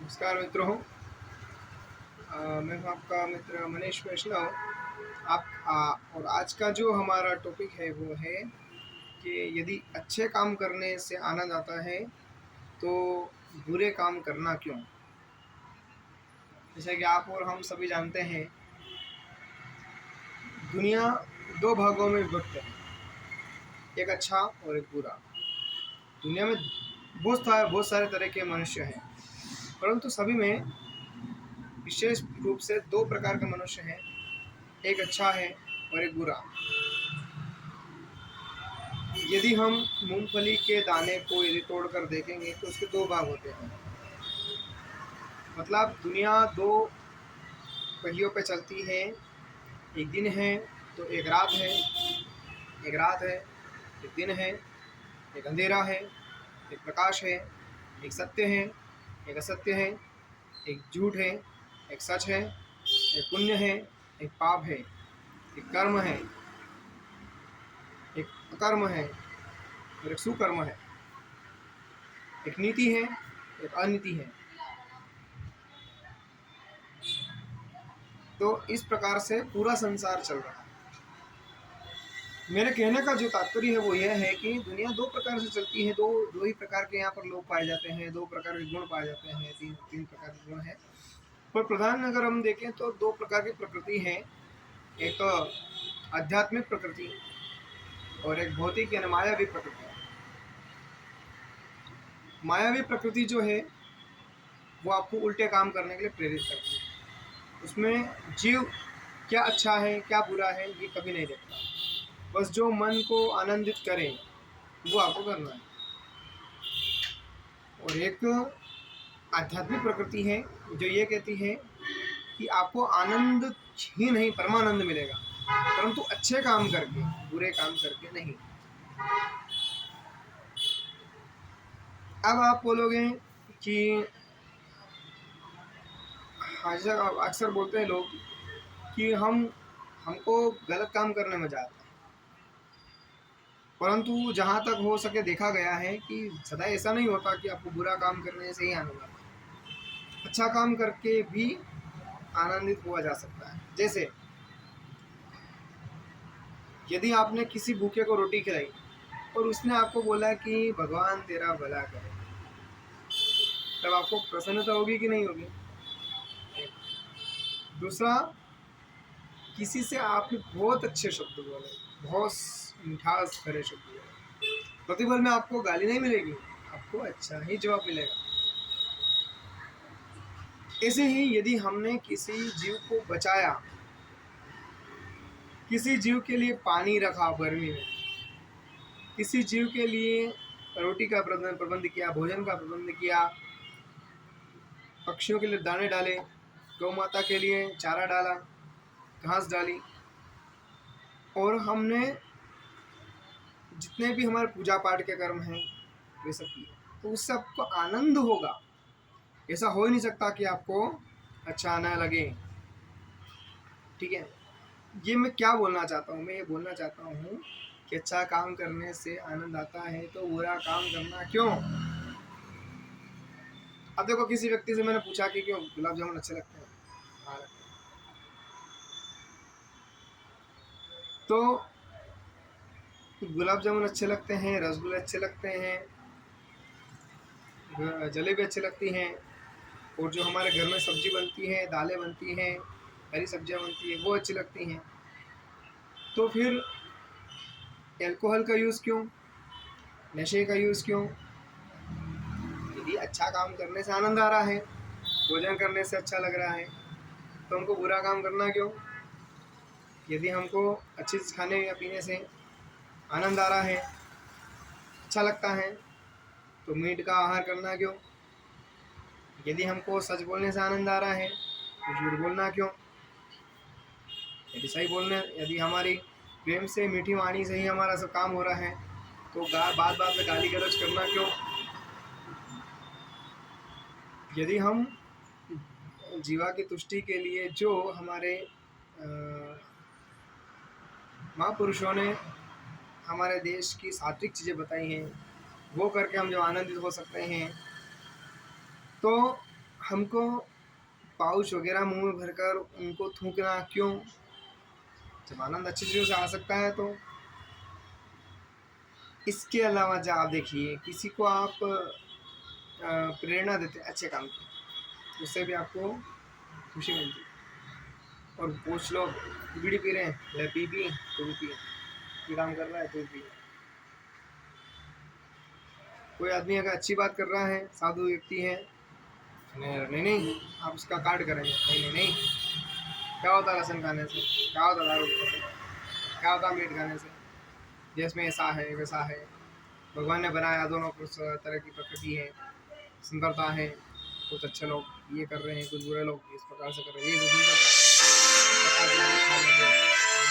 नमस्कार मित्रों। मैं हूं आपका मित्र मनीष वैष्णव। और आज का जो हमारा टॉपिक है वो है कि यदि अच्छे काम करने से आनंद आता है तो बुरे काम करना क्यों। जैसे कि आप और हम सभी जानते हैं, दुनिया दो भागों में विभक्त है, एक अच्छा और एक बुरा। दुनिया में बहुत सारे तरह के मनुष्य हैं, परंतु सभी में विशेष रूप से दो प्रकार के मनुष्य हैं, एक अच्छा है और एक बुरा। यदि हम मूंगफली के दाने को यदि तोड़कर देखेंगे तो उसके दो भाग होते हैं। मतलब दुनिया दो पहियों पे चलती है, एक दिन है तो एक रात है, एक रात है एक दिन है, एक अंधेरा है एक प्रकाश है, एक सत्य है एक असत्य है, एक झूठ है एक सच है, एक पुण्य है एक पाप है, एक कर्म है एक अकर्म है और एक सुकर्म है, एक नीति है एक अनीति है। तो इस प्रकार से पूरा संसार चल रहा है। मेरे कहने का जो तात्पर्य है वो यह है कि दुनिया दो प्रकार से चलती है, दो ही प्रकार के यहाँ पर लोग पाए जाते हैं, दो प्रकार के गुण पाए जाते हैं, तीन प्रकार के गुण हैं। पर प्रधान अगर हम देखें तो दो प्रकार की प्रकृति है, एक आध्यात्मिक प्रकृति और एक भौतिक यानी मायावी प्रकृति। मायावी प्रकृति जो है वो आपको उल्टे काम करने के लिए प्रेरित करती है। उसमें जीव क्या अच्छा है क्या बुरा है ये कभी नहीं देखता, बस जो मन को आनंदित करे वो आपको करना है। और एक आध्यात्मिक प्रकृति है जो ये कहती है कि आपको आनंद ही नहीं परमानंद मिलेगा, परंतु अच्छे काम करके, बुरे काम करके नहीं। अब आप बोलोगे कि अक्सर बोलते हैं लोग कि हमको गलत काम करने में आता है, परंतु जहाँ तक हो सके देखा गया है कि सदा ऐसा नहीं होता कि आपको बुरा काम करने से ही आनंद आता है। अच्छा काम करके भी आनंदित हुआ जा सकता है। जैसे यदि आपने किसी भूखे को रोटी खिलाई और उसने आपको बोला कि भगवान तेरा भला करे, तब आपको प्रसन्नता होगी कि नहीं होगी। दूसरा, किसी से आपने बहुत अच्छे शब्द बोले, बहुत मिठास भरे शब्द बोले, प्रतिफल में आपको गाली नहीं मिलेगी, आपको अच्छा ही जवाब मिलेगा। ऐसे ही यदि हमने किसी जीव को बचाया, किसी जीव के लिए पानी रखा गर्मी में, किसी जीव के लिए रोटी का प्रबंध किया, भोजन का प्रबंध किया, पक्षियों के लिए दाने डाले, गौ माता के लिए चारा डाला, घास डाली, और हमने जितने भी हमारे पूजा पाठ के कर्म हैं वे सब किए, तो उससे आपको आनंद होगा। ऐसा हो ही नहीं सकता कि आपको अच्छा ना लगे। ठीक है, ये मैं क्या बोलना चाहता हूँ, मैं ये बोलना चाहता हूँ कि अच्छा काम करने से आनंद आता है तो बुरा काम करना क्यों। अब देखो, किसी व्यक्ति से मैंने पूछा कि क्यों गुलाब जामुन अच्छे लगते हैं, हाँ लगते हैं। तो गुलाब जामुन अच्छे लगते हैं, रसगुल्ले अच्छे लगते हैं, जलेबी अच्छी लगती हैं, और जो हमारे घर में सब्जी बनती है, दालें बनती हैं, हरी सब्जियां बनती हैं, वो अच्छी लगती हैं। तो फिर एल्कोहल का यूज़ क्यों, नशे का यूज़ क्यों। यदि अच्छा काम करने से आनंद आ रहा है, भोजन करने से अच्छा लग रहा है, तो हमको बुरा काम करना क्यों। यदि हमको अच्छी चीज़ खाने या पीने से आनंद आ रहा है, अच्छा लगता है, तो मीठ का आहार करना क्यों। यदि हमको सच बोलने से आनंद आ रहा है तो झूठ बोलना क्यों। यदि हमारी प्रेम से, मीठी वाणी से ही हमारा सब काम हो रहा है, तो बात बात में गाली गलौज करना क्यों। यदि हम जीवा की तुष्टि के लिए जो हमारे महापुरुषों ने हमारे देश की सात्विक चीज़ें बताई हैं, वो करके हम जब आनंदित हो सकते हैं, तो हमको पाउच वगैरह मुंह में भरकर उनको थूकना क्यों? जब आनंद अच्छी चीज़ों से आ सकता है तो। इसके अलावा जब आप देखिए किसी को आप प्रेरणा देते हैं अच्छे काम की, उससे भी आपको खुशी मिलती है। और कुछ लोग बीड़ी पी रहे हैं, ले पी तू भी पी, ये काम कर रहा है तू भी। कोई आदमी अगर अच्छी बात कर रहा है, साधु व्यक्ति है, नहीं नहीं आप उसका कार्ड करेंगे, नहीं नहीं नहीं, क्या होता है लहसुन खाने से, क्या होता है दारू पीने से, क्या होता है मीट खाने से, जिसमें ऐसा है वैसा है। भगवान ने बनाया दोनों कुछ तरह की प्रकृति है, सुंदरता है। कुछ अच्छे लोग ये कर रहे हैं, कुछ बुरे लोग इस प्रकार से कर रहे हैं, ये जो सुंदरता है, इस प्रकार से लोग खा लेंगे,